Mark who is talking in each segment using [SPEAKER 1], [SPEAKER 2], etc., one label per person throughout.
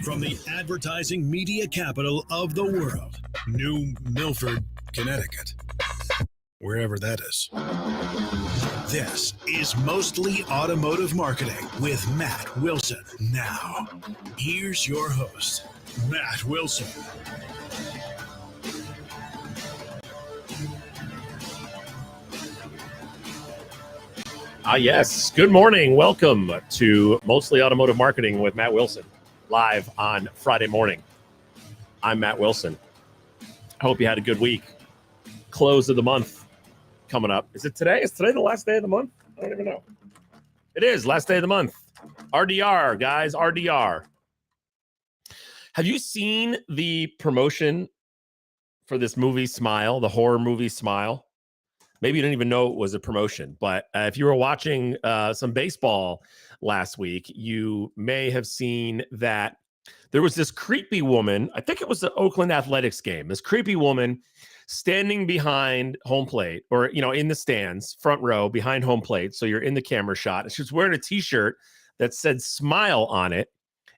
[SPEAKER 1] From the advertising media capital of the world, New Milford, Connecticut, wherever that is. This is Mostly Automotive Marketing with Matt Wilson. Now, here's your host, Matt Wilson.
[SPEAKER 2] Yes. Good morning. Welcome to Mostly Automotive Marketing with Matt Wilson, live on Friday morning. I'm Matt Wilson. I hope you had a good week. Close of the month coming up. Is it today? Is today the last day of the month? I don't even know. It is last day of the month. RDR, guys, RDR. Have you seen the promotion for this movie Smile, the horror movie Smile? Maybe you didn't even know it was a promotion, but if you were watching some baseball last week, you may have seen that there was this creepy woman. I think it was the Oakland Athletics game. This creepy woman standing behind home plate, or in the stands, front row behind home plate. So you're in the camera shot. And she was wearing a T-shirt that said "Smile" on it,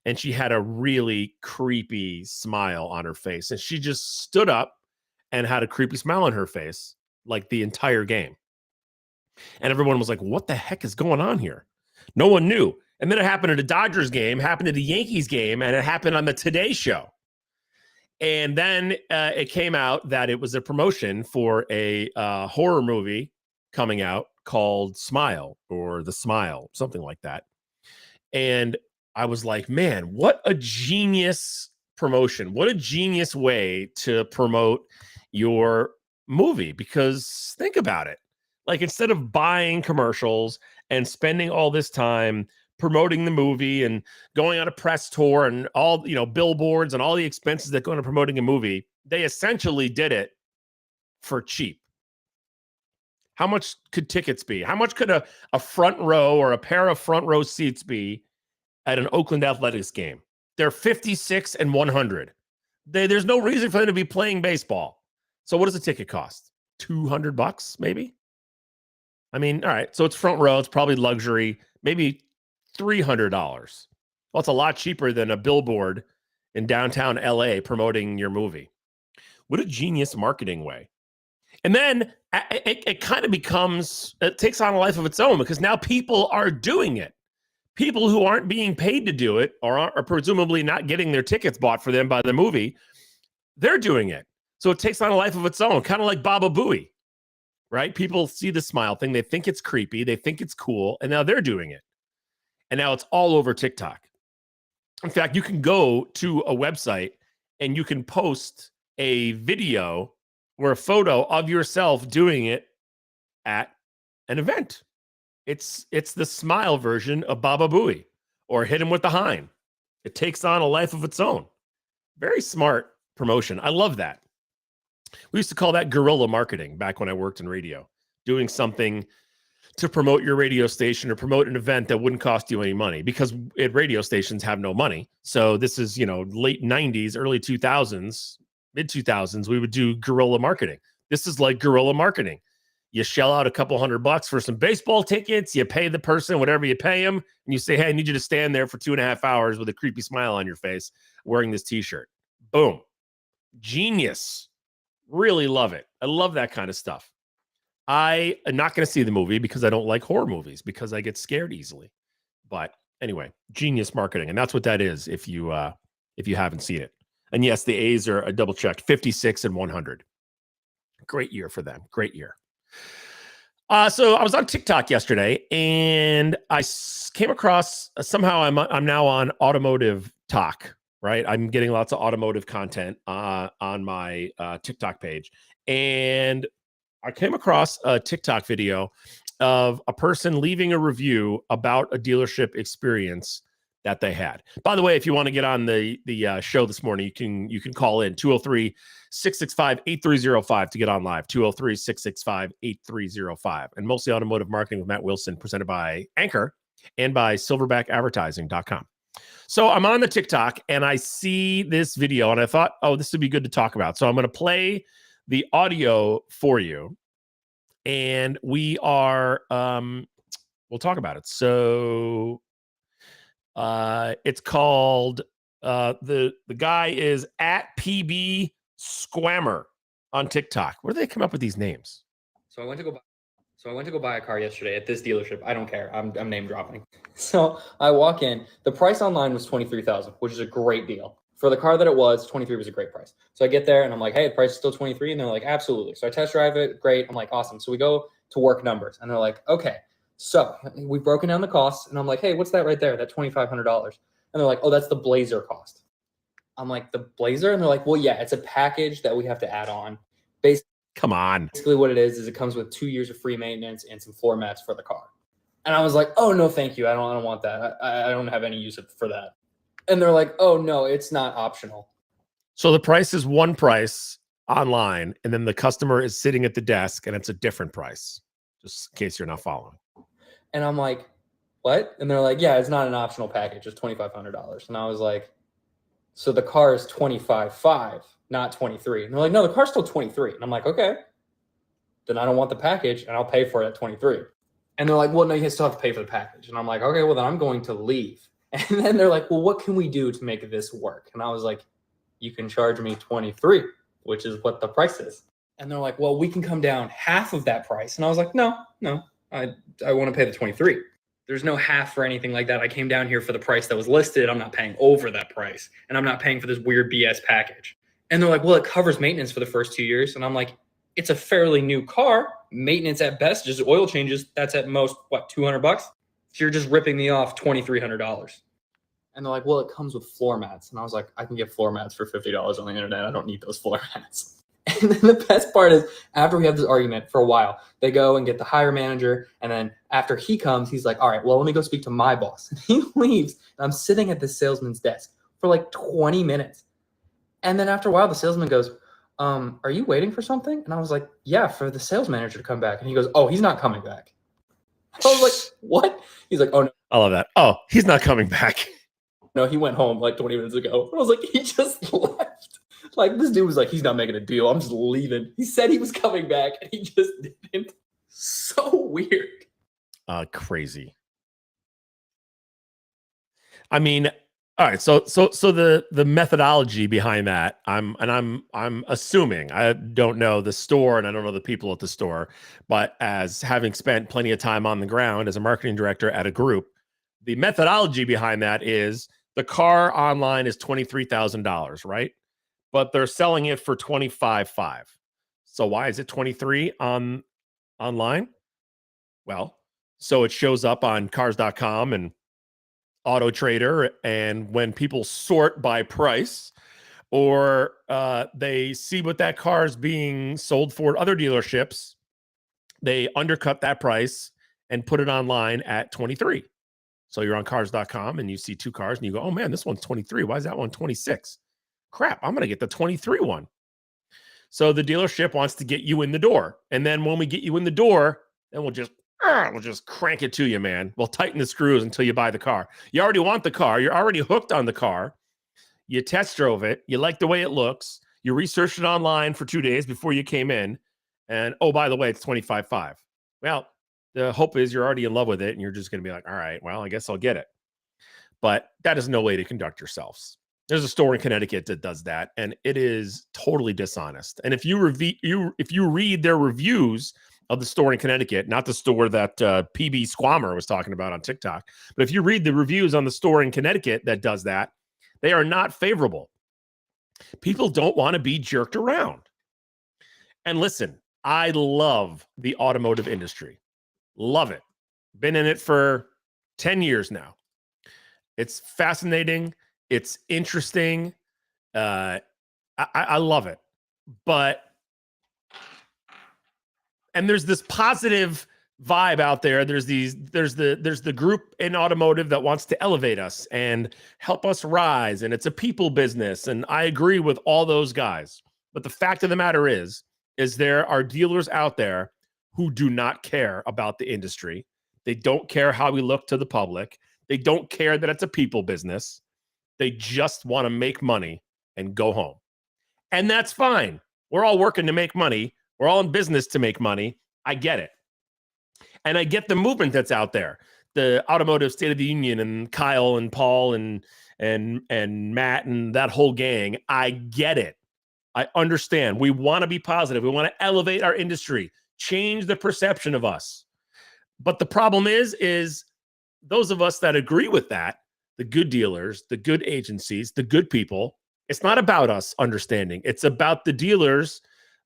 [SPEAKER 2] and she had a really creepy smile on her face. And she just stood up and had a creepy smile on her face, like the entire game. And everyone was like, what the heck is going on here? No one knew. And then it happened at a Dodgers game, happened at a Yankees game, and it happened on the Today Show. And then it came out that it was a promotion for a horror movie coming out called Smile, or The Smile, something like that. And I was like, man, what a genius promotion. What a genius way to promote your movie. Because think about it. Like, instead of buying commercials and spending all this time promoting the movie and going on a press tour and all, billboards and all the expenses that go into promoting a movie, they essentially did it for cheap. How much could tickets be? How much could a front row or a pair of front row seats be at an Oakland Athletics game? They're 56 and 100. There's no reason for them to be playing baseball. So what does a ticket cost? $200 maybe? I mean, all right. So it's front row. It's probably luxury. Maybe $300. Well, it's a lot cheaper than a billboard in downtown LA promoting your movie. What a genius marketing way. And then it kind of it takes on a life of its own, because now people are doing it. People who aren't being paid to do it, or are presumably not getting their tickets bought for them by the movie, they're doing it. So it takes on a life of its own, kind of like Baba Booey, right? People see the Smile thing. They think it's creepy. They think it's cool. And now they're doing it. And now it's all over TikTok. In fact, you can go to a website and you can post a video or a photo of yourself doing it at an event. It's the Smile version of Baba Booey, or Hit Him with the Hind. It takes on a life of its own. Very smart promotion. I love that. We used to call that guerrilla marketing back when I worked in radio, doing something to promote your radio station or promote an event that wouldn't cost you any money, because radio stations have no money. So this is, late 90s, early 2000s, mid 2000s, we would do guerrilla marketing. This is like guerrilla marketing. You shell out a couple $100 for some baseball tickets. You pay the person whatever you pay them, and you say, hey, I need you to stand there for 2.5 hours with a creepy smile on your face wearing this T-shirt. Boom. Genius. Really love it. I love that kind of stuff. I am not going to see the movie because I don't like horror movies, because I get scared easily. But anyway, genius marketing. And that's what that is if you haven't seen it. And yes, the A's are a double checked, 56 and 100. Great year for them. Great year. So I was on TikTok yesterday, and I came across, somehow I'm now on Automotive Talk, right? I'm getting lots of automotive content on my TikTok page. And I came across a TikTok video of a person leaving a review about a dealership experience that they had. By the way, if you want to get on the show this morning, you can call in 203-665-8305 to get on live. 203-665-8305. And Mostly Automotive Marketing with Matt Wilson, presented by Anchor and by silverbackadvertising.com. So I'm on the TikTok and I see this video and I thought, oh, this would be good to talk about. So I'm going to play the audio for you, and we'll talk about it. So it's called The guy is at PB Squammer on TikTok. Where do they come up with these names?
[SPEAKER 3] So I went to go buy a car yesterday at this dealership. I don't care. I'm name dropping. So I walk in. The price online was $23,000, which is a great deal. For the car that it was, 23 was a great price. So I get there and I'm like, hey, the price is still 23. And they're like, absolutely. So I test drive it. Great. I'm like, awesome. So we go to work numbers and they're like, okay, so we've broken down the costs. And I'm like, hey, what's that right there? That $2,500. And they're like, oh, that's the Blazer cost. I'm like, the Blazer? And they're like, well, yeah, it's a package that we have to add on.
[SPEAKER 2] Come on.
[SPEAKER 3] Basically what it is it comes with 2 years of free maintenance and some floor mats for the car. And I was like, oh, no, thank you. I don't want that. I don't have any use for that. And they're like, oh, no, it's not optional.
[SPEAKER 2] So the price is one price online, and then the customer is sitting at the desk, and it's a different price, just in case you're not following.
[SPEAKER 3] And I'm like, what? And they're like, yeah, it's not an optional package. It's $2,500. And I was like, so the car is $25,500, not 23. And they're like, no, the car's still 23. And I'm like, okay, then I don't want the package, and I'll pay for it at 23. And they're like, well, no, you still have to pay for the package. And I'm like, okay, well, then I'm going to leave. And then they're like, well, what can we do to make this work? And I was like, you can charge me 23, which is what the price is. And they're like, well, we can come down half of that price. And I was like, no, I want to pay the 23. There's no half or anything like that. I came down here for the price that was listed. I'm not paying over that price. And I'm not paying for this weird BS package. And they're like, well, it covers maintenance for the first 2 years. And I'm like, it's a fairly new car. Maintenance at best, just oil changes. That's at most, what, $200? So you're just ripping me off $2,300. And they're like, well, it comes with floor mats. And I was like, I can get floor mats for $50 on the internet. I don't need those floor mats. And then the best part is, after we have this argument for a while, they go and get the hire manager. And then after he comes, he's like, all right, well, let me go speak to my boss. And he leaves. And I'm sitting at the salesman's desk for like 20 minutes. And then after a while, the salesman goes, are you waiting for something? And I was like, yeah, for the sales manager to come back. And he goes, oh, he's not coming back. I was like, what? He's like, oh, no.
[SPEAKER 2] I love that. Oh, he's not coming back.
[SPEAKER 3] No, he went home like 20 minutes ago. I was like, he just left. Like, this dude was like, he's not making a deal. I'm just leaving. He said he was coming back, and he just didn't. So weird.
[SPEAKER 2] Crazy. I mean, all right. So the methodology behind that, I'm assuming, I don't know the store and I don't know the people at the store, but as having spent plenty of time on the ground as a marketing director at a group, the methodology behind that is the car online is $23,000, right? But they're selling it for $25,500. So why is it 23 online? Well, so it shows up on cars.com and Auto Trader, and when people sort by price, or they see what that car is being sold for at other dealerships, they undercut that price and put it online at 23. So you're on cars.com and you see two cars and you go, oh man, this one's 23. Why is that one 26? Crap, I'm going to get the 23 one. So the dealership wants to get you in the door. And then when we get you in the door, then we'll just crank it to you, man. We'll tighten the screws until you buy the car. You already want the car. You're already hooked on the car. You test drove it. You like the way it looks. You researched it online for 2 days before you came in. And oh, by the way, it's $25,500. Well, the hope is you're already in love with it and you're just going to be like, all right, well, I guess I'll get it. But that is no way to conduct yourselves. There's a store in Connecticut that does that, and it is totally dishonest. And if you read their reviews of the store in Connecticut, not the store that PB Squammer was talking about on TikTok, but if you read the reviews on the store in Connecticut that does that, they are not favorable. People don't want to be jerked around. And listen, I love the automotive industry. Love it. Been in it for 10 years now. It's fascinating. It's interesting. I love it. And there's this positive vibe out there. There's the group in automotive that wants to elevate us and help us rise. And it's a people business. And I agree with all those guys. But the fact of the matter is there are dealers out there who do not care about the industry. They don't care how we look to the public. They don't care that it's a people business. They just want to make money and go home. And that's fine. We're all working to make money. We're all in business to make money. I get it. And I get the movement that's out there. the Automotive State of the Union and Kyle and Paul and Matt and that whole gang. I get it. I understand. We want to be positive. We want to elevate our industry, change the perception of us. But the problem is those of us that agree with that, the good dealers, the good agencies, the good people, it's not about us understanding. It's about the dealers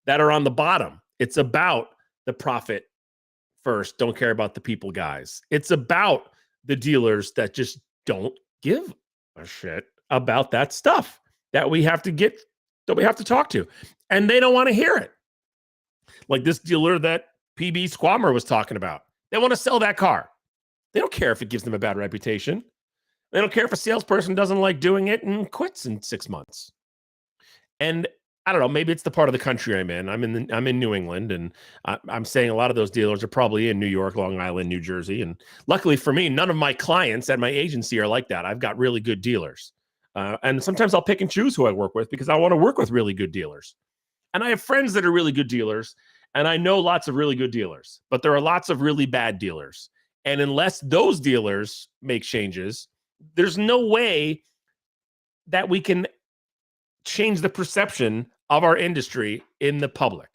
[SPEAKER 2] that are on the bottom. It's about the profit first, don't care about the people guys. It's about the dealers that just don't give a shit about that stuff that we have to talk to. And they don't want to hear it. Like this dealer that PB Squammer was talking about. They want to sell that car. They don't care if it gives them a bad reputation. They don't care if a salesperson doesn't like doing it and quits in 6 months. And I don't know, maybe it's the part of the country I'm in. I'm in New England, and I'm saying a lot of those dealers are probably in New York, Long Island, New Jersey. And luckily for me, none of my clients at my agency are like that. I've got really good dealers. And sometimes I'll pick and choose who I work with because I want to work with really good dealers. And I have friends that are really good dealers, and I know lots of really good dealers, but there are lots of really bad dealers. And unless those dealers make changes, there's no way that we can change the perception of our industry in the public.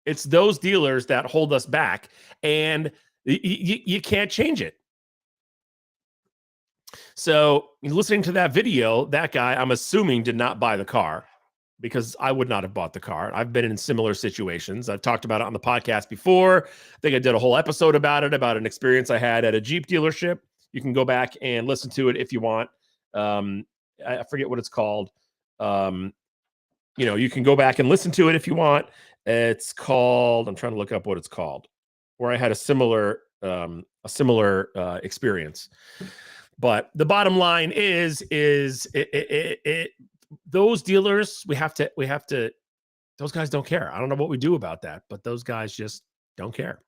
[SPEAKER 2] It's those dealers that hold us back, and you can't change it. So listening to that video, that guy, I'm assuming, did not buy the car, because I would not have bought the car. I've been in similar situations. I've talked about it on the podcast before. I think I did a whole episode about it, about an experience I had at a Jeep dealership. You can go back and listen to it if you want. I forget what it's called. You can go back and listen to it if you want. It's called, I'm trying to look up what it's called, where I had a similar experience. But the bottom line is those dealers, we have to, those guys don't care. I don't know what we do about that, but those guys just don't care.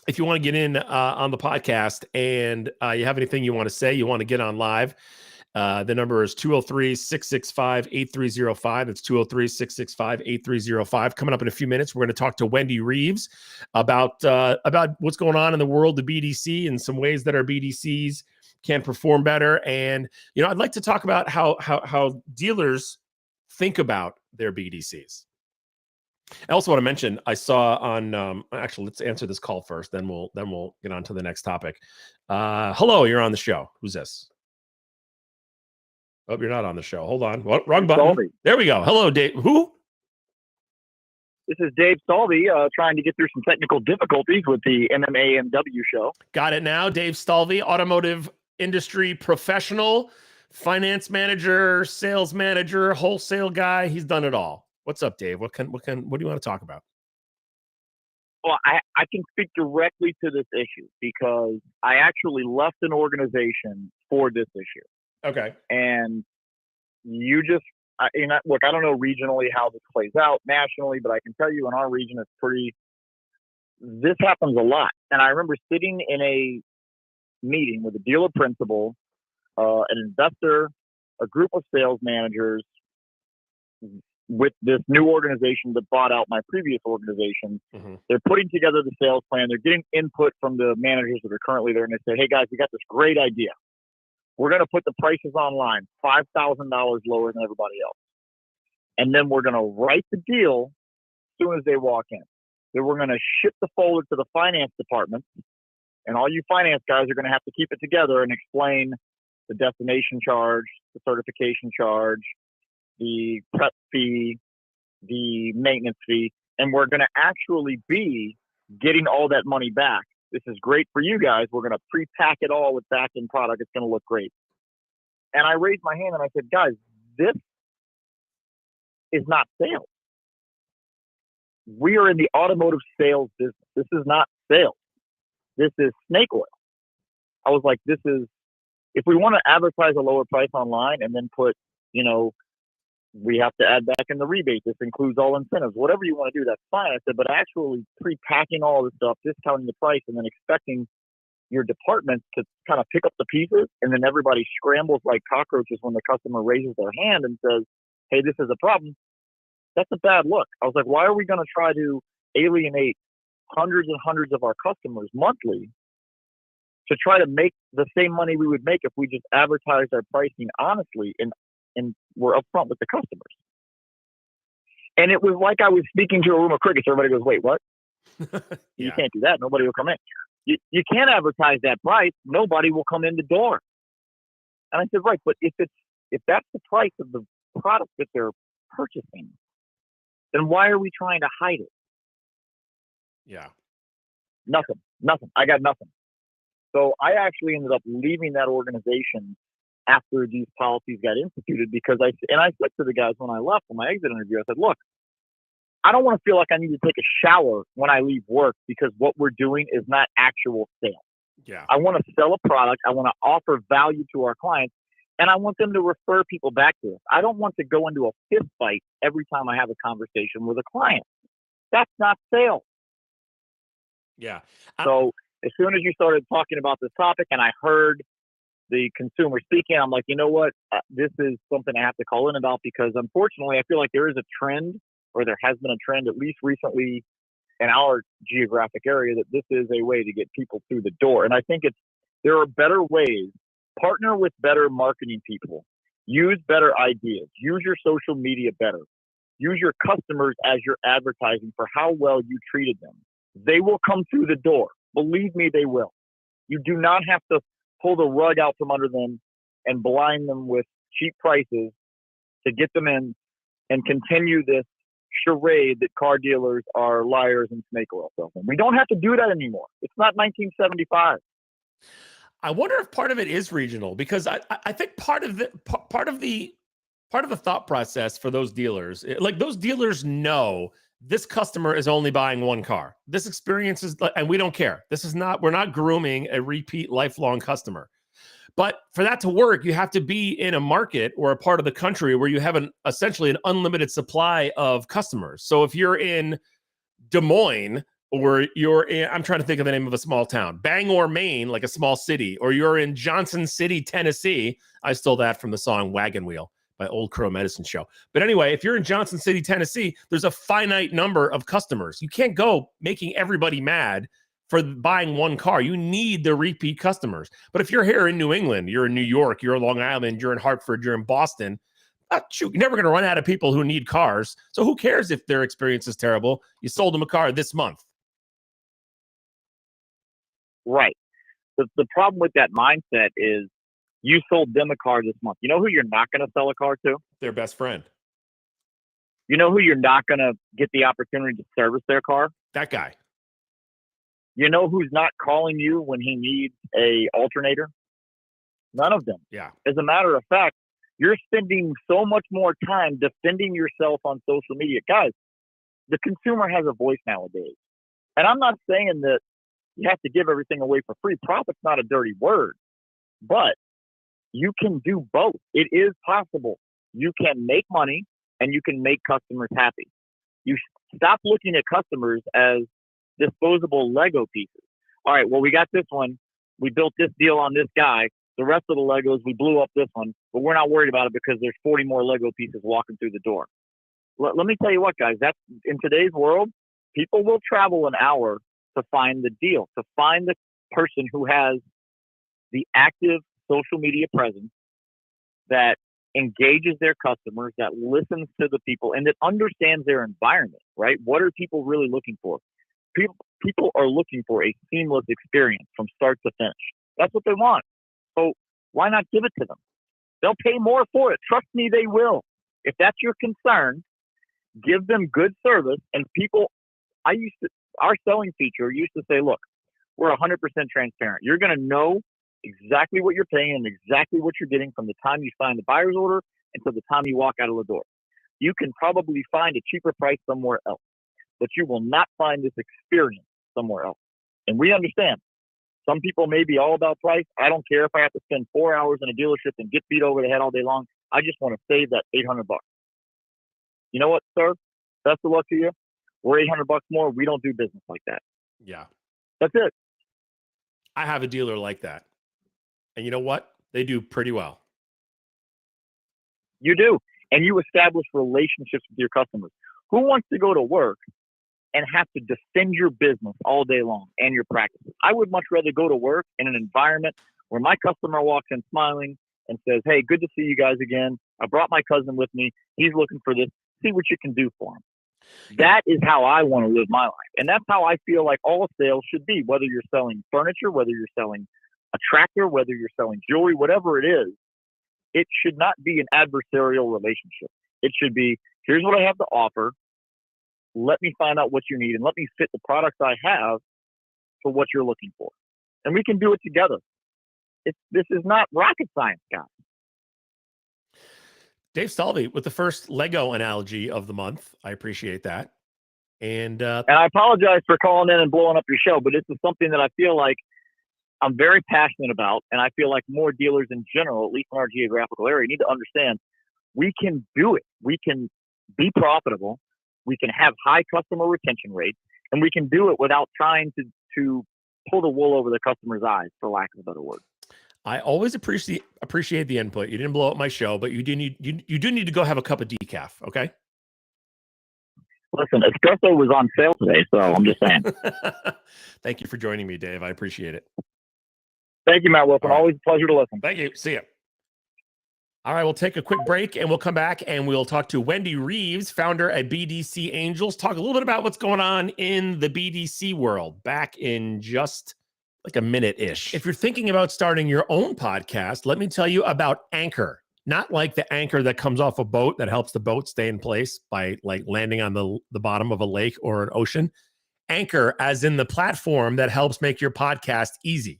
[SPEAKER 2] If you want to get in on the podcast and you have anything you want to say, you want to get on live, the number is 203-665-8305. It's 203-665-8305. Coming up in a few minutes, we're going to talk to Wendy Reeves about what's going on in the world of BDC and some ways that our BDCs can perform better. And, I'd like to talk about how dealers think about their BDCs. I also want to mention, I saw on, actually, let's answer this call first, then we'll get on to the next topic. Hello, you're on the show. Who's this? Oh, you're not on the show. Hold on. What? Wrong button.
[SPEAKER 4] Salby.
[SPEAKER 2] There we go. Hello, Dave. Who?
[SPEAKER 4] This is Dave Stalvey, trying to get through some technical difficulties with the MMAMW show.
[SPEAKER 2] Got it now. Dave Stalvey, automotive industry professional, finance manager, sales manager, wholesale guy. He's done it all. What's up, Dave? What do you want to talk about?
[SPEAKER 4] Well, I can speak directly to this issue because I actually left an organization for this issue.
[SPEAKER 2] Okay.
[SPEAKER 4] And look, I don't know regionally how this plays out nationally, but I can tell you in our region, this happens a lot. And I remember sitting in a meeting with a dealer principal, an investor, a group of sales managers with this new organization that bought out my previous organization. Mm-hmm. They're putting together the sales plan. They're getting input from the managers that are currently there. And they say, hey guys, we got this great idea. We're going to put the prices online, $5,000 lower than everybody else. And then we're going to write the deal as soon as they walk in. Then we're going to ship the folder to the finance department. And all you finance guys are going to have to keep it together and explain the destination charge, the certification charge, the prep fee, the maintenance fee. And we're going to actually be getting all that money back. This is great for you guys. We're going to pre-pack it all with back-end product. It's going to look great. And I raised my hand and I said, guys, this is not sales. We are in the automotive sales business. This is not sales. This is snake oil. I was like, if we want to advertise a lower price online and then put, we have to add back in the rebate. This includes all incentives. Whatever you want to do, that's fine. I said, but actually pre-packing all this stuff, discounting the price, and then expecting your department to kind of pick up the pieces, and then everybody scrambles like cockroaches when the customer raises their hand and says, hey, this is a problem. That's a bad look. I was like, why are we going to try to alienate hundreds and hundreds of our customers monthly to try to make the same money we would make if we just advertised our pricing honestly and were upfront with the customers. And it was like I was speaking to a room of crickets. Everybody goes, wait, what? You can't do that. Nobody will come in. You can't advertise that price. Nobody will come in the door. And I said, right, but if that's the price of the product that they're purchasing, then why are we trying to hide it?
[SPEAKER 2] Yeah.
[SPEAKER 4] Nothing. I got nothing. So I actually ended up leaving that organization after these policies got instituted because I said to the guys when I left on my exit interview, I said, look, I don't want to feel like I need to take a shower when I leave work because what we're doing is not actual sales.
[SPEAKER 2] Yeah.
[SPEAKER 4] I want to sell a product. I want to offer value to our clients, and I want them to refer people back to us. I don't want to go into a fist fight every time I have a conversation with a client. That's not sales.
[SPEAKER 2] Yeah.
[SPEAKER 4] So as soon as you started talking about this topic and I heard the consumer speaking, I'm like, you know what? This is something I have to call in about because unfortunately, I feel like there is a trend, or there has been a trend, at least recently in our geographic area, that this is a way to get people through the door. And I think there are better ways. Partner with better marketing people. Use better ideas. Use your social media better. Use your customers as your advertising for how well you treated them. They will come through the door. Believe me, they will. You do not have to pull the rug out from under them and blind them with cheap prices to get them in and continue this charade that car dealers are liars and snake oil salesmen. We don't have to do that anymore. It's not 1975.
[SPEAKER 2] I wonder if part of it is regional, because I think part of the thought process for those dealers, like those dealers know this customer is only buying one car. This experience is, and we don't care. We're not grooming a repeat lifelong customer. But for that to work, you have to be in a market or a part of the country where you have essentially an unlimited supply of customers. So if you're in Des Moines, or you're in, I'm trying to think of the name of a small town, Bangor, Maine, like a small city, or you're in Johnson City, Tennessee. I stole that from the song Wagon Wheel by Old Crow Medicine Show. But anyway, if you're in Johnson City, Tennessee, there's a finite number of customers. You can't go making everybody mad for buying one car. You need the repeat customers. But if you're here in New England, you're in New York, you're in Long Island, you're in Hartford, you're in Boston, shoot, you're never going to run out of people who need cars. So who cares if their experience is terrible? You sold them a car this month.
[SPEAKER 4] Right. The problem with that mindset is you sold them a car this month. You know who you're not going to sell a car to?
[SPEAKER 2] Their best friend.
[SPEAKER 4] You know who you're not going to get the opportunity to service their car?
[SPEAKER 2] That guy.
[SPEAKER 4] You know who's not calling you when he needs a alternator? None of them.
[SPEAKER 2] Yeah.
[SPEAKER 4] As a matter of fact, you're spending so much more time defending yourself on social media. Guys, the consumer has a voice nowadays. And I'm not saying that you have to give everything away for free. Profit's not a dirty word, but you can do both. It is possible. You can make money and you can make customers happy. You stop looking at customers as disposable Lego pieces. All right, well, we got this one. We built this deal on this guy. The rest of the Legos, we blew up this one, but we're not worried about it because there's 40 more Lego pieces walking through the door. Let me tell you what, guys, that's in today's world, people will travel an hour to find the deal, to find the person who has the active social media presence that engages their customers, that listens to the people, and that understands their environment, right? What are people really looking for? People are looking for a seamless experience from start to finish. That's what they want. So why not give it to them? They'll pay more for it. Trust me, they will. If that's your concern, give them good service. And people, our selling feature used to say, look, we're 100% transparent. You're going to know exactly what you're paying and exactly what you're getting from the time you sign the buyer's order until the time you walk out of the door. You can probably find a cheaper price somewhere else, but you will not find this experience somewhere else. And we understand. Some people may be all about price. I don't care if I have to spend 4 hours in a dealership and get beat over the head all day long. I just want to save that $800. You know what, sir? Best of luck to you. We're $800 more. We don't do business like that.
[SPEAKER 2] Yeah.
[SPEAKER 4] That's it.
[SPEAKER 2] I have a dealer like that. And you know what? They do pretty well.
[SPEAKER 4] You do. And you establish relationships with your customers. Who wants to go to work and have to defend your business all day long and your practices. I would much rather go to work in an environment where my customer walks in smiling and says, hey, good to see you guys again. I brought my cousin with me. He's looking for this. See what you can do for him. That is how I want to live my life. And that's how I feel like all sales should be, whether you're selling furniture, whether you're selling a tractor, whether you're selling jewelry, whatever it is. It should not be an adversarial relationship. It should be, here's what I have to offer. Let me find out what you need and let me fit the products I have for what you're looking for. And we can do it together. This is not rocket science, guys.
[SPEAKER 2] Dave Stalvey with the first Lego analogy of the month. I appreciate that. And
[SPEAKER 4] I apologize for calling in and blowing up your show, but this is something that I feel like I'm very passionate about, and I feel like more dealers in general, at least in our geographical area, need to understand we can do it. We can be profitable. We can have high customer retention rates, and we can do it without trying to pull the wool over the customer's eyes, for lack of a better word.
[SPEAKER 2] I always appreciate the input. You didn't blow up my show, but you do need to go have a cup of decaf, okay?
[SPEAKER 4] Listen, espresso was on sale today, so I'm just saying.
[SPEAKER 2] Thank you for joining me, Dave. I appreciate it.
[SPEAKER 4] Thank you, Matt Wilson.
[SPEAKER 2] Right.
[SPEAKER 4] Always a pleasure to listen.
[SPEAKER 2] Thank you. See you. All right, we'll take a quick break and we'll come back and we'll talk to Wendy Reeves, founder at BDC Angels, talk a little bit about what's going on in the BDC world. Back in just like a minute-ish. If you're thinking about starting your own podcast, let me tell you about Anchor. Not like the anchor that comes off a boat that helps the boat stay in place by like landing on the bottom of a lake or an ocean. Anchor as in the platform that helps make your podcast easy.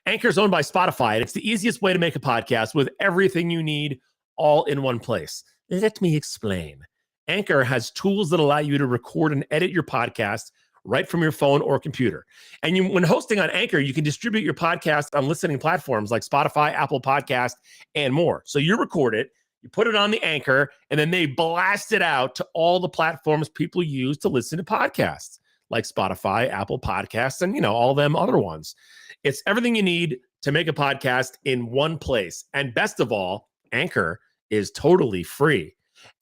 [SPEAKER 2] Anchor is owned by Spotify, and it's the easiest way to make a podcast with everything you need all in one place. Let me explain. Anchor has tools that allow you to record and edit your podcast right from your phone or computer. And when hosting on Anchor, you can distribute your podcast on listening platforms like Spotify, Apple Podcast, and more. So you record it, you put it on the Anchor, and then they blast it out to all the platforms people use to listen to podcasts, like Spotify, Apple Podcasts, and all them other ones. It's everything you need to make a podcast in one place. And best of all, Anchor is totally free.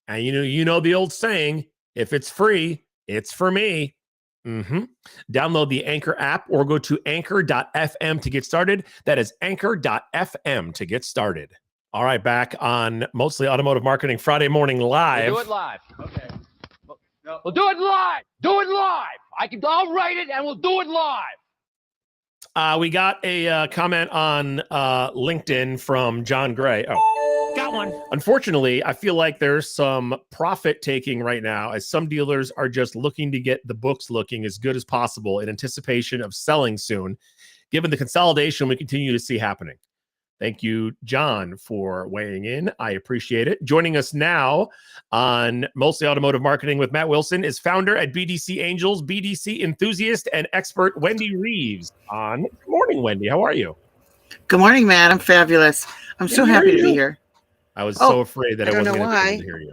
[SPEAKER 2] And you know the old saying, if it's free, it's for me. Download the Anchor app or go to anchor.fm to get started. That is anchor.fm to get started. All right, back on Mostly Automotive Marketing Friday Morning Live.
[SPEAKER 5] We'll do it live. Okay. We'll do it live. Do it live. I'll write it and we'll do it live.
[SPEAKER 2] We got a comment on LinkedIn from John Gray. Oh, got one. Unfortunately, I feel like there's some profit taking right now as some dealers are just looking to get the books looking as good as possible in anticipation of selling soon, given the consolidation we continue to see happening. Thank you, John, for weighing in. I appreciate it. Joining us now on Mostly Automotive Marketing with Matt Wilson is founder at BDC Angels, BDC enthusiast and expert Wendy Reeves. Good morning, Wendy. How are you?
[SPEAKER 6] Good morning, Matt. I'm fabulous. I'm so happy to be here.
[SPEAKER 2] I was so afraid that I wasn't going to be able to hear you.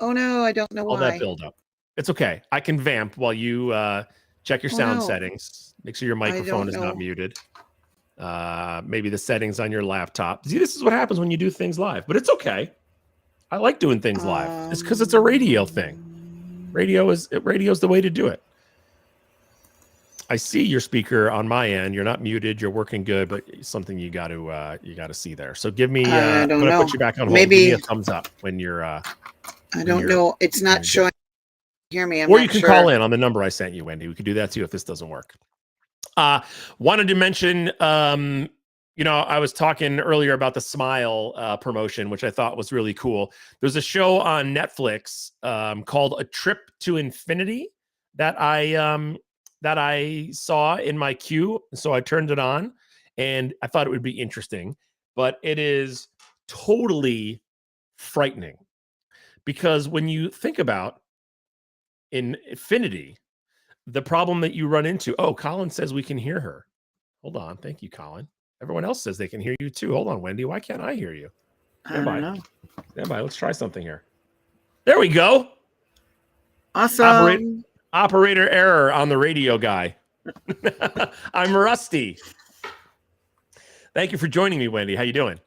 [SPEAKER 6] Oh, no, I don't know why.
[SPEAKER 2] All that build up. It's okay. I can vamp while you check your sound settings. Make sure your microphone is not muted. Maybe the settings on your laptop. See, this is what happens when you do things live, but it's okay. I like doing things live. It's because it's a radio thing. Radio's the way to do it. I see your speaker on my end. You're not muted. You're working good, but something you got to see there. So give me. I'm gonna put you back on hold. Maybe give me a thumbs up when you're. I
[SPEAKER 6] don't know. It's not showing. Hear me?
[SPEAKER 2] Or you can call in on the number I sent you, Wendy. We could do that too if this doesn't work. Wanted to mention, I was talking earlier about the Smile promotion, which I thought was really cool. There's a show on Netflix called A Trip to Infinity that I saw in my queue. So I turned it on and I thought it would be interesting, but it is totally frightening because when you think about infinity, the problem that you run into. Oh, Colin says we can hear her. Hold on. Thank you, Colin. Everyone else says they can hear you too. Hold on, Wendy. Why can't I hear you? Stand by. Let's try something here. There we go.
[SPEAKER 6] Awesome.
[SPEAKER 2] Operator error on the radio guy. I'm rusty. Thank you for joining me, Wendy. How you doing?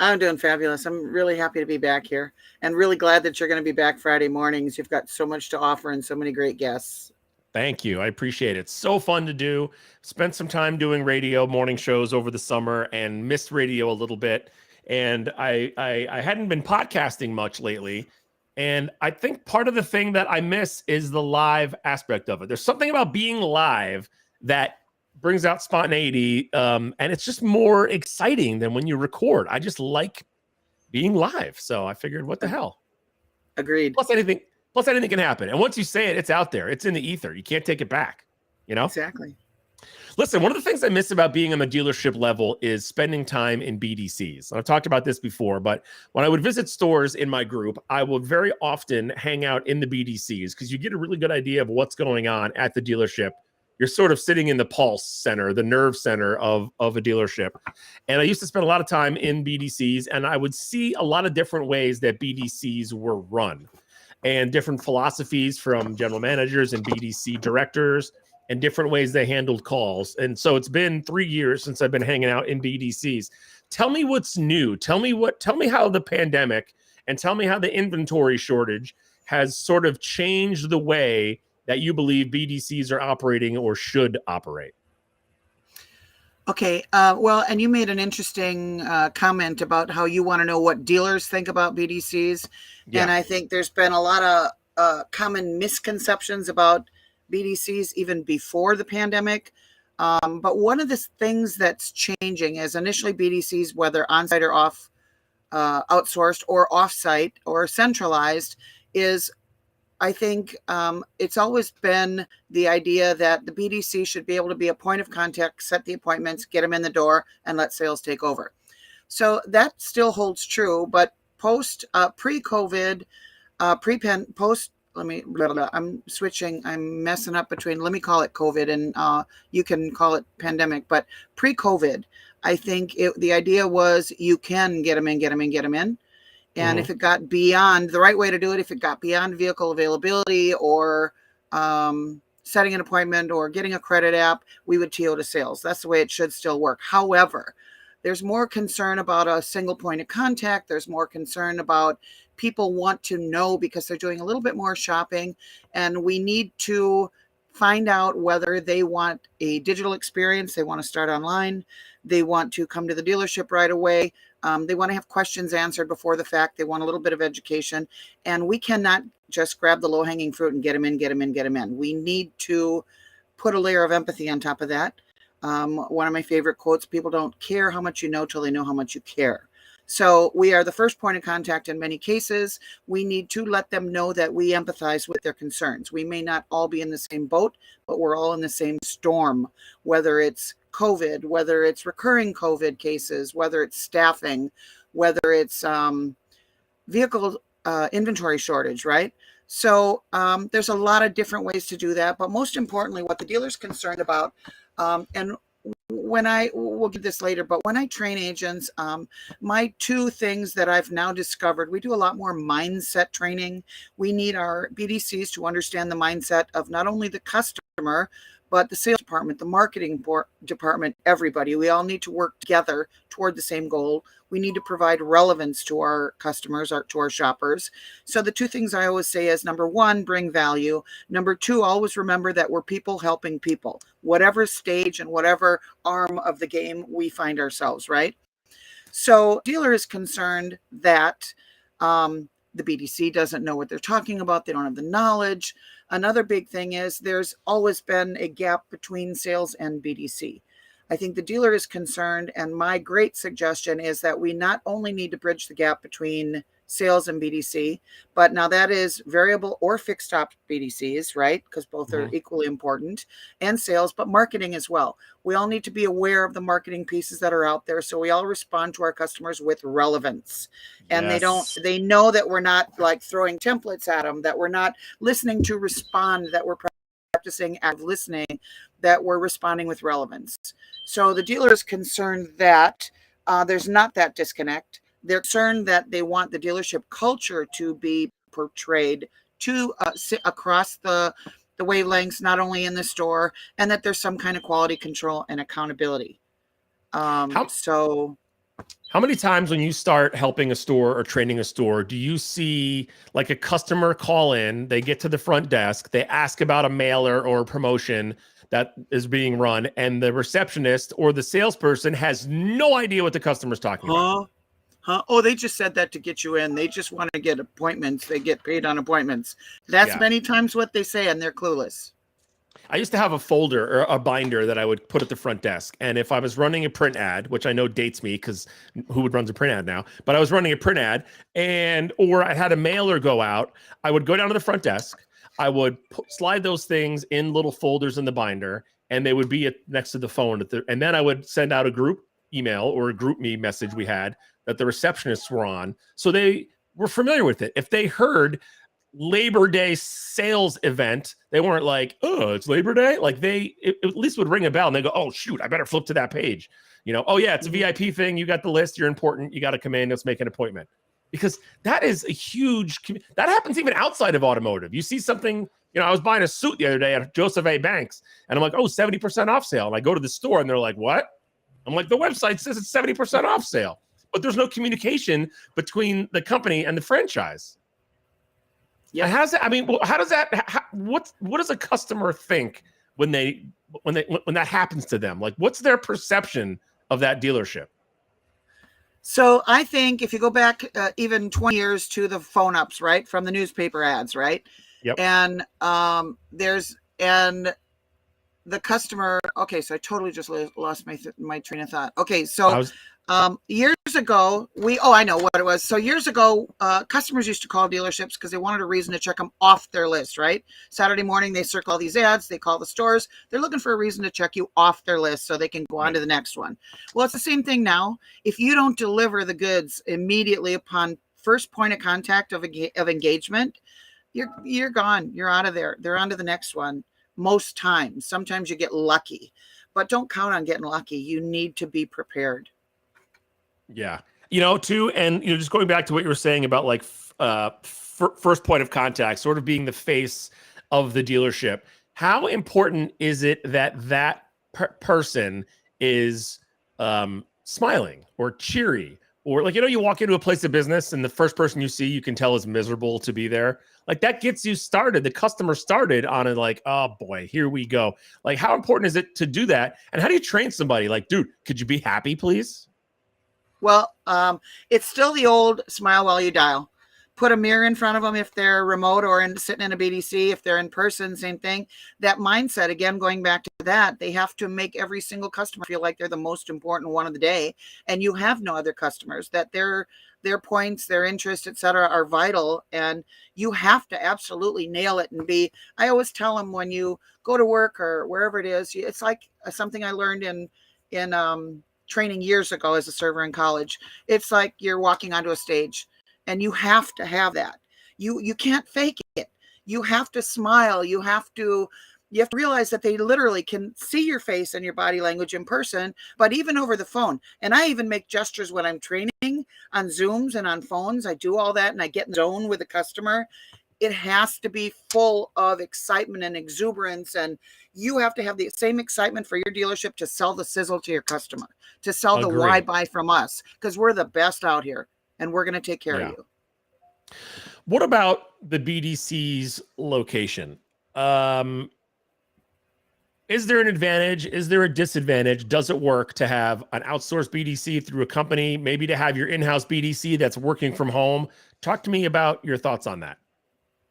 [SPEAKER 6] I'm doing fabulous. I'm really happy to be back here and really glad that you're going to be back Friday mornings. You've got so much to offer and so many great guests.
[SPEAKER 2] Thank you. I appreciate it. So fun to do. Spent some time doing radio morning shows over the summer and missed radio a little bit. And I hadn't been podcasting much lately. And I think part of the thing that I miss is the live aspect of it. There's something about being live that brings out spontaneity. And it's just more exciting than when you record. I just like being live. So I figured, what the hell?
[SPEAKER 6] Agreed.
[SPEAKER 2] Plus anything can happen. And once you say it, it's out there. It's in the ether. You can't take it back, you know?
[SPEAKER 6] Exactly.
[SPEAKER 2] Listen, one of the things I miss about being on the dealership level is spending time in BDCs. And I've talked about this before, but when I would visit stores in my group, I would very often hang out in the BDCs because you get a really good idea of what's going on at the dealership. You're sort of sitting in the pulse center, the nerve center of a dealership. And I used to spend a lot of time in BDCs, and I would see a lot of different ways that BDCs were run and different philosophies from general managers and BDC directors and different ways they handled calls. And so it's been 3 years since I've been hanging out in BDCs. Tell me what's new. Tell me how the pandemic and tell me how the inventory shortage has sort of changed the way that you believe BDCs are operating or should operate.
[SPEAKER 6] Okay. Well, and you made an interesting comment about how you want to know what dealers think about BDCs.
[SPEAKER 2] Yeah.
[SPEAKER 6] And I think there's been a lot of common misconceptions about BDCs even before the pandemic. But one of the things that's changing is initially BDCs, whether on-site or off, outsourced or off-site or centralized, is I think it's always been the idea that the BDC should be able to be a point of contact, set the appointments, get them in the door, and let sales take over. So that still holds true, but pre-COVID, I'm switching, I'm messing up between, let me call it COVID and you can call it pandemic, but pre-COVID, I think the idea was you can get them in. And if it got beyond the right way to do it, if it got beyond vehicle availability or setting an appointment or getting a credit app, we would TO to sales. That's the way it should still work. However, there's more concern about a single point of contact. There's more concern about people want to know because they're doing a little bit more shopping. And we need to find out whether they want a digital experience. They want to start online. They want to come to the dealership right away. They want to have questions answered before the fact. They want a little bit of education. And we cannot just grab the low-hanging fruit and get them in. We need to put a layer of empathy on top of that. One of my favorite quotes, people don't care how much you know till they know how much you care. So we are the first point of contact in many cases. We need to let them know that we empathize with their concerns. We may not all be in the same boat, but we're all in the same storm, whether it's COVID, whether it's recurring COVID cases, whether it's staffing, whether it's vehicle inventory shortage, right? So there's a lot of different ways to do that. But most importantly, what the dealer's concerned about, and we'll get this later, but when I train agents, my two things that I've now discovered, we do a lot more mindset training. We need our BDCs to understand the mindset of not only the customer, but the sales department, the marketing department, everybody. We all need to work together toward the same goal. We need to provide relevance to our customers, to our shoppers. So the two things I always say is, number one, bring value. Number two, always remember that we're people helping people, whatever stage and whatever arm of the game we find ourselves, right? So dealer is concerned that the BDC doesn't know what they're talking about. They don't have the knowledge. Another big thing is there's always been a gap between sales and BDC. I think the dealer is concerned, and my great suggestion is that we not only need to bridge the gap between sales and BDC, but now that is variable or fixed op BDCs, right? Because both are equally important, and sales, but marketing as well. We all need to be aware of the marketing pieces that are out there, so we all respond to our customers with relevance. And they know that we're not like throwing templates at them, that we're not listening to respond, that we're practicing active listening, that we're responding with relevance. So the dealer is concerned that there's not that disconnect. They're concerned that they want the dealership culture to be portrayed to across the wavelengths, not only in the store, and that there's some kind of quality control and accountability. So
[SPEAKER 2] How many times when you start helping a store or training a store, do you see like a customer call in, they get to the front desk, they ask about a mailer or a promotion that is being run, and the receptionist or the salesperson has no idea what the customer's talking about?
[SPEAKER 6] Oh, they just said that to get you in. They just want to get appointments. They get paid on appointments. That's
[SPEAKER 2] Yeah.
[SPEAKER 6] many times what they say, and they're clueless.
[SPEAKER 2] I used to have a folder or a binder that I would put at the front desk. And if I was running a print ad, which I know dates me because who would run a print ad now, but I was running a print ad or I had a mailer go out, I would go down to the front desk. I would slide those things in little folders in the binder, and they would be next to the phone. And then I would send out a group email or a group me message we had that the receptionists were on. So they were familiar with it. If they heard Labor Day sales event, they weren't like, oh, it's Labor Day. Like it at least would ring a bell and they go, oh shoot, I better flip to that page. Oh yeah, it's a VIP thing. You got the list. You're important. You got to come in. Let's make an appointment. Because that is a huge, that happens even outside of automotive. You see something, I was buying a suit the other day at Joseph A. Banks and I'm like, oh, 70% off sale. And I go to the store and they're like, what? I'm like, the website says it's 70% off sale, but there's no communication between the company and the franchise. Yeah, how does that? What does a customer think when that happens to them? Like, what's their perception of that dealership?
[SPEAKER 6] So I think if you go back even 20 years to the phone ups, right, from the newspaper ads, right?
[SPEAKER 2] Yep.
[SPEAKER 6] And the customer. Okay, so I totally just lost my train of thought. Okay, so years ago, I know what it was. So years ago, customers used to call dealerships because they wanted a reason to check them off their list, right? Saturday morning, they circle all these ads. They call the stores. They're looking for a reason to check you off their list so they can go on to the next one. Well, it's the same thing now. If you don't deliver the goods immediately upon first point of contact of engagement, you're gone. You're out of there. They're on to the next one. Most times. Sometimes you get lucky, but don't count on getting lucky. You need to be prepared.
[SPEAKER 2] Yeah. Too, and just going back to what you were saying about like first point of contact, sort of being the face of the dealership. How important is it that person is smiling or cheery, or like, you walk into a place of business and the first person you see, you can tell is miserable to be there. Like that gets you started. The customer started on it like, oh boy, here we go. Like, how important is it to do that? And how do you train somebody like, dude, could you be happy, please?
[SPEAKER 6] Well, it's still the old smile while you dial. Put a mirror in front of them if they're remote or sitting in a BDC. If they're in person, same thing. That mindset, again, going back to that, they have to make every single customer feel like they're the most important one of the day. And you have no other customers, that their points, their interests, et cetera, are vital. And you have to absolutely nail it and I always tell them when you go to work or wherever it is, it's like something I learned in training years ago as a server in college. It's like you're walking onto a stage and you have to have that. You can't fake it. You have to smile. You have to realize that they literally can see your face and your body language in person, but even over the phone. And I even make gestures when I'm training on Zooms and on phones. I do all that and I get in zone with the customer. It has to be full of excitement and exuberance. And you have to have the same excitement for your dealership to sell the sizzle to your customer, to sell the why buy from us, because we're the best out here and we're going to take care of you.
[SPEAKER 2] What about the BDC's location? Is there an advantage? Is there a disadvantage? Does it work to have an outsourced BDC through a company, maybe to have your in-house BDC that's working from home? Talk to me about your thoughts on that.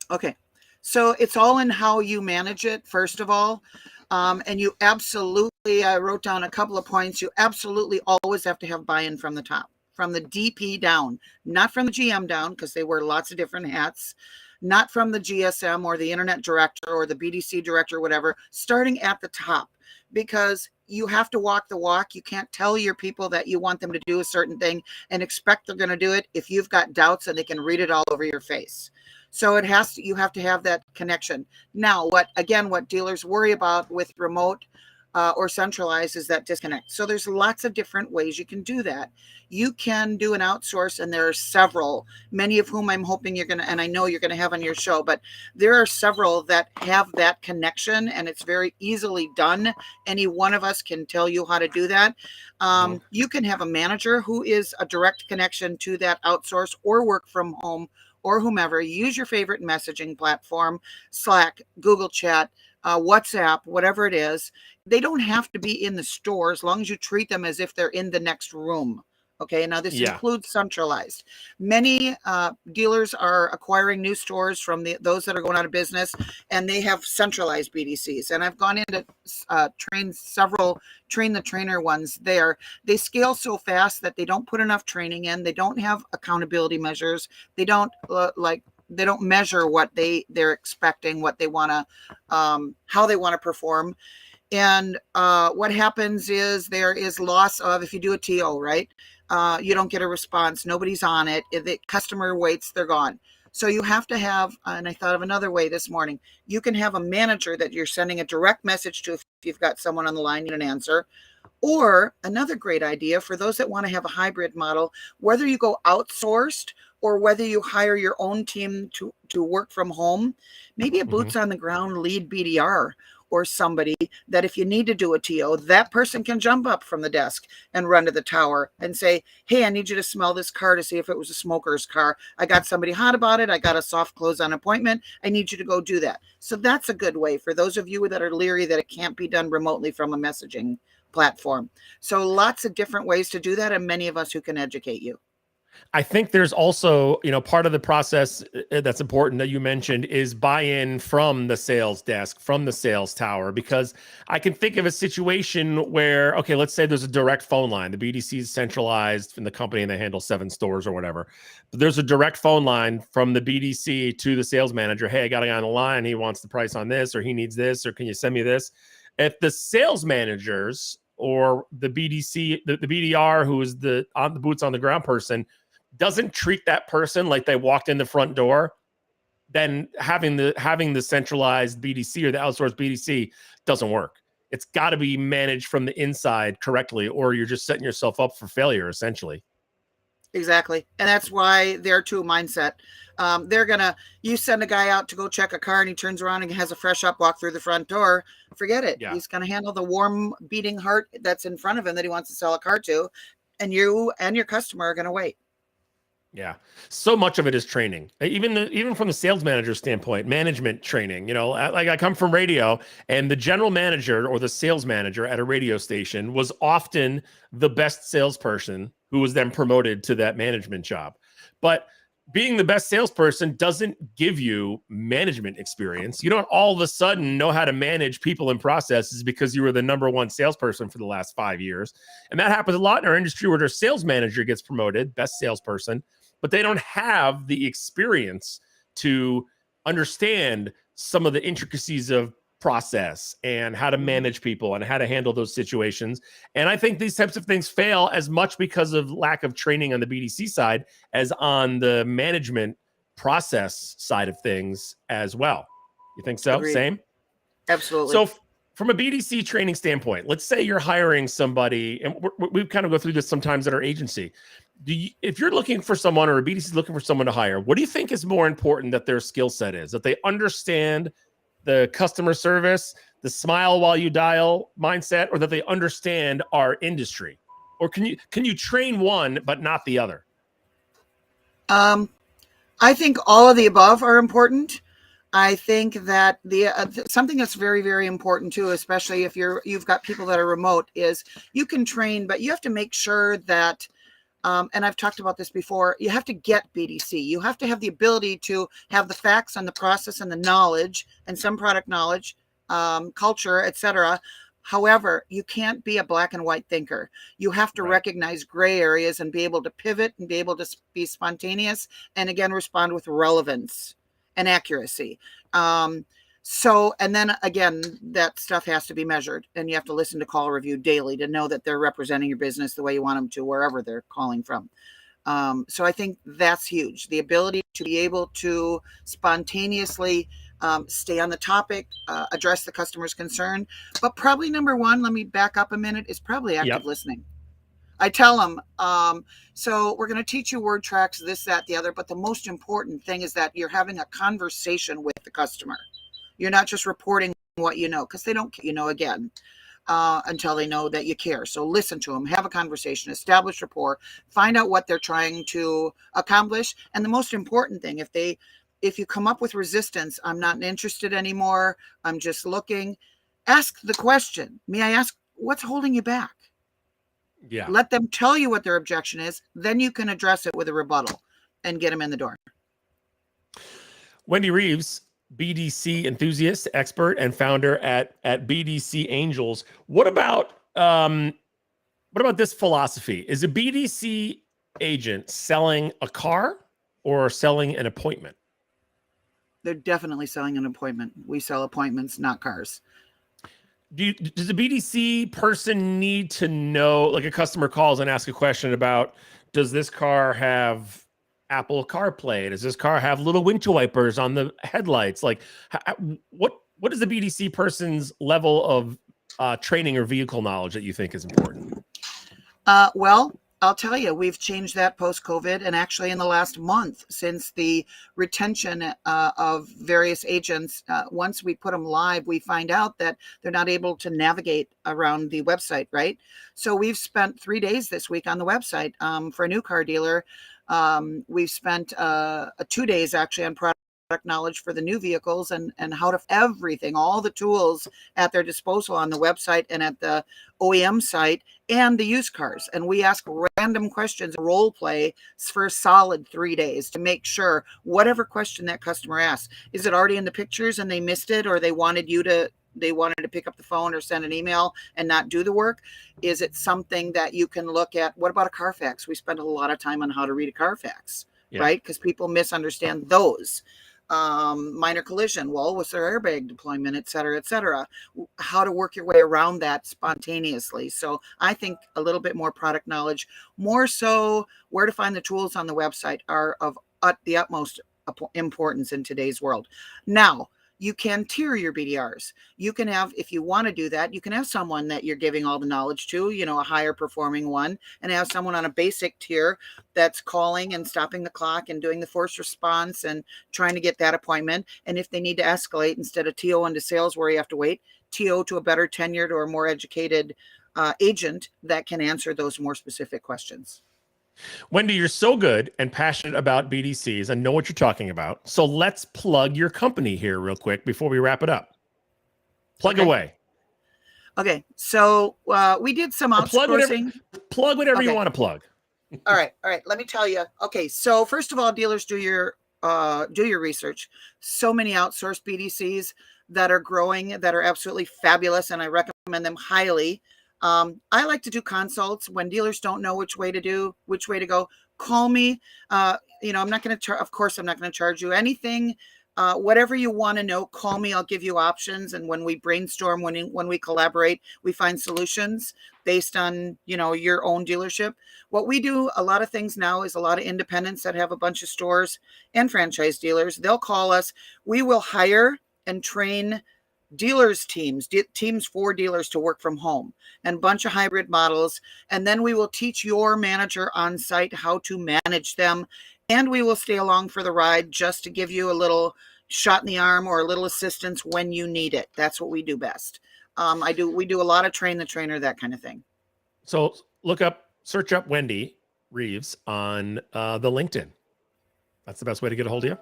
[SPEAKER 6] Okay. So it's all in how you manage it, first of all. And you absolutely, I wrote down a couple of points. You absolutely always have to have buy-in from the top, from the DP down, not from the GM down, because they wear lots of different hats, not from the GSM or the internet director or the BDC director, whatever, starting at the top, because you have to walk the walk. You can't tell your people that you want them to do a certain thing and expect they're going to do it if you've got doubts and they can read it all over your face. So you have to have that connection. Now, what dealers worry about with remote, or centralized is that disconnect. So there's lots of different ways you can do that. You can do an outsource, and there are several, many of whom I'm hoping you're going to, and I know you're going to have on your show, but there are several that have that connection, and it's very easily done. Any one of us can tell you how to do that. You can have a manager who is a direct connection to that outsource or work from home or whomever. Use your favorite messaging platform, Slack, Google Chat, WhatsApp, whatever it is. They don't have to be in the store as long as you treat them as if they're in the next room. Okay, now this includes centralized. Many dealers are acquiring new stores from those that are going out of business, and they have centralized BDCs. And I've gone in to train several train the trainer ones there. They scale so fast that they don't put enough training in. They don't have accountability measures. They don't they don't measure what they're expecting, what they want to, how they want to perform. And what happens is there is loss of, if you do a TO, right? You don't get a response. Nobody's on it. If the customer waits, they're gone. So you have to have, and I thought of another way this morning, you can have a manager that you're sending a direct message to if you've got someone on the line, you need an answer. Or another great idea for those that want to have a hybrid model, whether you go outsourced or whether you hire your own team to work from home, maybe a boots on the ground lead BDR or somebody that if you need to do a TO, that person can jump up from the desk and run to the tower and say, hey, I need you to smell this car to see if it was a smoker's car. I got somebody hot about it. I got a soft close on appointment. I need you to go do that. So that's a good way for those of you that are leery that it can't be done remotely from a messaging platform. So lots of different ways to do that, and many of us who can educate you.
[SPEAKER 2] I think there's also, part of the process that's important that you mentioned is buy-in from the sales desk, from the sales tower, because I can think of a situation where, okay, let's say there's a direct phone line. The BDC is centralized in the company and they handle 7 stores or whatever. But there's a direct phone line from the BDC to the sales manager. Hey, I got a guy on the line. He wants the price on this, or he needs this, or can you send me this? If the sales managers or the BDC, the BDR, who is the boots on the ground person, doesn't treat that person like they walked in the front door, then having the centralized BDC or the outsourced BDC doesn't work. It's got to be managed from the inside correctly, or you're just setting yourself up for failure, essentially.
[SPEAKER 6] Exactly. And that's why they're to a mindset. You send a guy out to go check a car and he turns around and has a fresh up walk through the front door. Forget it. Yeah. He's going to handle the warm beating heart that's in front of him that he wants to sell a car to. And you and your customer are going to wait.
[SPEAKER 2] Yeah. So much of it is training, even from the sales manager standpoint, management training. Like I come from radio, and the general manager or the sales manager at a radio station was often the best salesperson who was then promoted to that management job. But being the best salesperson doesn't give you management experience. You don't all of a sudden know how to manage people and processes because you were the number one salesperson for the last 5 years. And that happens a lot in our industry where their sales manager gets promoted, best salesperson, but they don't have the experience to understand some of the intricacies of process and how to manage people and how to handle those situations. And I think these types of things fail as much because of lack of training on the BDC side as on the management process side of things as well. You think so?
[SPEAKER 6] Agreed.
[SPEAKER 2] Same?
[SPEAKER 6] Absolutely.
[SPEAKER 2] So from a BDC training standpoint, let's say you're hiring somebody, and we kind of go through this sometimes at our agency. If you're looking for someone, or a BDC is looking for someone to hire, what do you think is more important that their skill set is? That they understand the customer service, the smile while you dial mindset, or that they understand our industry? Or can you train one but not the other?
[SPEAKER 6] I think all of the above are important. I think that something that's very, very important too, especially if you've got people that are remote, is you can train, but you have to make sure that, and I've talked about this before, you have to get BDC. You have to have the ability to have the facts and the process and the knowledge and some product knowledge, culture, etc. However, you can't be a black and white thinker. You have to recognize gray areas and be able to pivot and be able to be spontaneous and again, respond with relevance and accuracy. And then again, that stuff has to be measured, and you have to listen to call review daily to know that they're representing your business the way you want them to, wherever they're calling from. So I think that's huge. The ability to be able to spontaneously Stay on the topic, address the customer's concern. But probably number one, let me back up a minute, is probably active listening. I tell them, so we're going to teach you word tracks, this, that, the other. But the most important thing is that you're having a conversation with the customer. You're not just reporting what you know, because they don't, again, until they know that you care. So listen to them, have a conversation, establish rapport, find out what they're trying to accomplish. And the most important thing, if you come up with resistance, I'm not interested anymore, I'm just looking, ask the question. May I ask, what's holding you back?
[SPEAKER 2] Yeah.
[SPEAKER 6] Let them tell you what their objection is. Then you can address it with a rebuttal and get them in the door.
[SPEAKER 2] Wendy Reeves, BDC enthusiast, expert, and founder at BDC Angels. What about this philosophy? Is a BDC agent selling a car or selling an appointment?
[SPEAKER 6] They're definitely selling an appointment. We sell appointments, not cars.
[SPEAKER 2] Does a BDC person need to know, like a customer calls and asks a question about, does this car have Apple CarPlay? Does this car have little windshield wipers on the headlights? Like, what is the BDC person's level of training or vehicle knowledge that you think is important?
[SPEAKER 6] Well, I'll tell you, we've changed that post-COVID, and actually in the last month, since the retention of various agents, once we put them live, we find out that they're not able to navigate around the website, right? So we've spent 3 days this week on the website for a new car dealer. We've spent 2 days actually on product knowledge for the new vehicles and how to everything, all the tools at their disposal on the website and at the OEM site and the used cars. And we ask random questions, role play for a solid 3 days to make sure whatever question that customer asks, is it already in the pictures and they missed it, or they wanted to pick up the phone or send an email and not do the work? Is it something that you can look at? What about a Carfax? We spend a lot of time on how to read a Carfax, right? Because people misunderstand those. Minor collision, well, what's their airbag deployment, et cetera, how to work your way around that spontaneously. So I think a little bit more product knowledge, more so where to find the tools on the website, are of the utmost importance in today's world. Now, you can tier your BDRs. You can have, if you want to do that, you can have someone that you're giving all the knowledge to, a higher performing one, and have someone on a basic tier that's calling and stopping the clock and doing the forced response and trying to get that appointment. And if they need to escalate, instead of TO into sales where you have to wait, TO to a better tenured or more educated agent that can answer those more specific questions.
[SPEAKER 2] Wendy, you're so good and passionate about BDCs and know what you're talking about. So let's plug your company here real quick before we wrap it up. Plug away.
[SPEAKER 6] Okay. So we did some outsourcing.
[SPEAKER 2] Plug whatever you want to plug.
[SPEAKER 6] All right. Let me tell you. Okay. So first of all, dealers, do your research. So many outsourced BDCs that are growing, that are absolutely fabulous, and I recommend them highly. I like to do consults when dealers don't know which way to go. Call me. I'm not going to of course, I'm not going to charge you anything. Whatever you want to know, call me. I'll give you options. And when we brainstorm, when we collaborate, we find solutions based on, your own dealership. What we do, a lot of things now, is a lot of independents that have a bunch of stores and franchise dealers. They'll call us. We will hire and train dealers teams for dealers to work from home, and a bunch of hybrid models. And then we will teach your manager on site how to manage them. And we will stay along for the ride just to give you a little shot in the arm or a little assistance when you need it. That's what we do best. We do a lot of train the trainer, that kind of thing.
[SPEAKER 2] So search up Wendy Reeves on the LinkedIn. That's the best way to get a hold of you.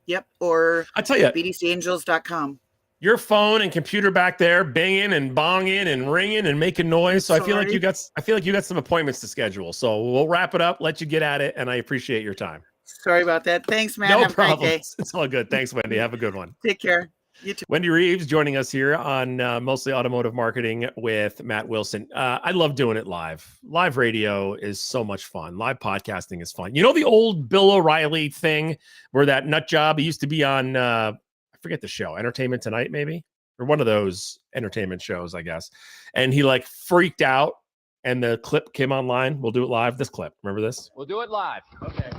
[SPEAKER 6] Yep. Or
[SPEAKER 2] I tell you,
[SPEAKER 6] bdcangels.com.
[SPEAKER 2] Your phone and computer back there banging and bonging and ringing and making noise. So I feel like you got some appointments to schedule. So we'll wrap it up, let you get at it, and I appreciate your time.
[SPEAKER 6] Sorry about that. Thanks, man.
[SPEAKER 2] No problem. It's all good. Thanks, Wendy. Have a good one.
[SPEAKER 6] Take care. You too.
[SPEAKER 2] Wendy Reeves joining us here on Mostly Automotive Marketing with Matt Wilson. I love doing it live. Live radio is so much fun. Live podcasting is fun. You know the old Bill O'Reilly thing where that nut job, he used to be on I forget the show, Entertainment Tonight, maybe, or one of those entertainment shows, I guess. And he freaked out, and the clip came online. We'll do it live. This clip, remember this?
[SPEAKER 5] We'll do it live. Okay.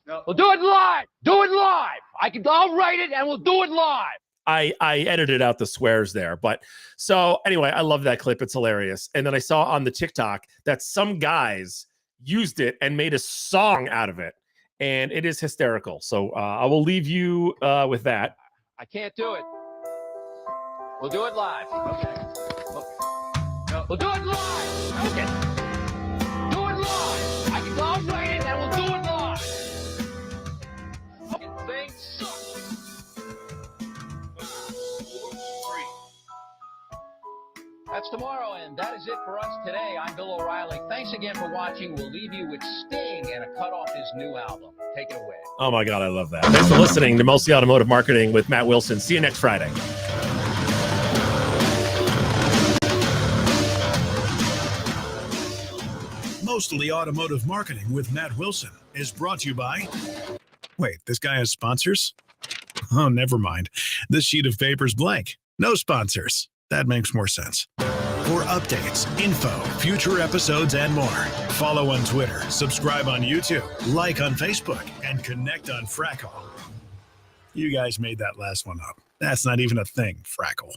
[SPEAKER 5] We'll do it live. Do it live. I'll write it and we'll do it live.
[SPEAKER 2] I edited out the swears there. But so anyway, I love that clip. It's hilarious. And then I saw on the TikTok that some guys used it and made a song out of it. And it is hysterical. So I will leave you with that.
[SPEAKER 5] I can't do it. We'll do it live. Okay. We'll do it live. Okay. Do it live. I'll write it and we'll do it live. Fucking thing sucks. That's tomorrow, and that is it for us today. I'm Bill O'Reilly. Thanks again for watching. We'll leave you with Sting and a cut off his new album. Take it away.
[SPEAKER 2] Oh my God, I love that. Thanks for listening to Mostly Automotive Marketing with Matt Wilson. See you next Friday.
[SPEAKER 1] Mostly Automotive Marketing with Matt Wilson is brought to you by... Wait, this guy has sponsors? Oh, never mind. This sheet of paper's blank. No sponsors. That makes more sense. For updates, info, future episodes, and more, follow on Twitter, subscribe on YouTube, like on Facebook, and connect on Frackle. You guys made that last one up. That's not even a thing, Frackle.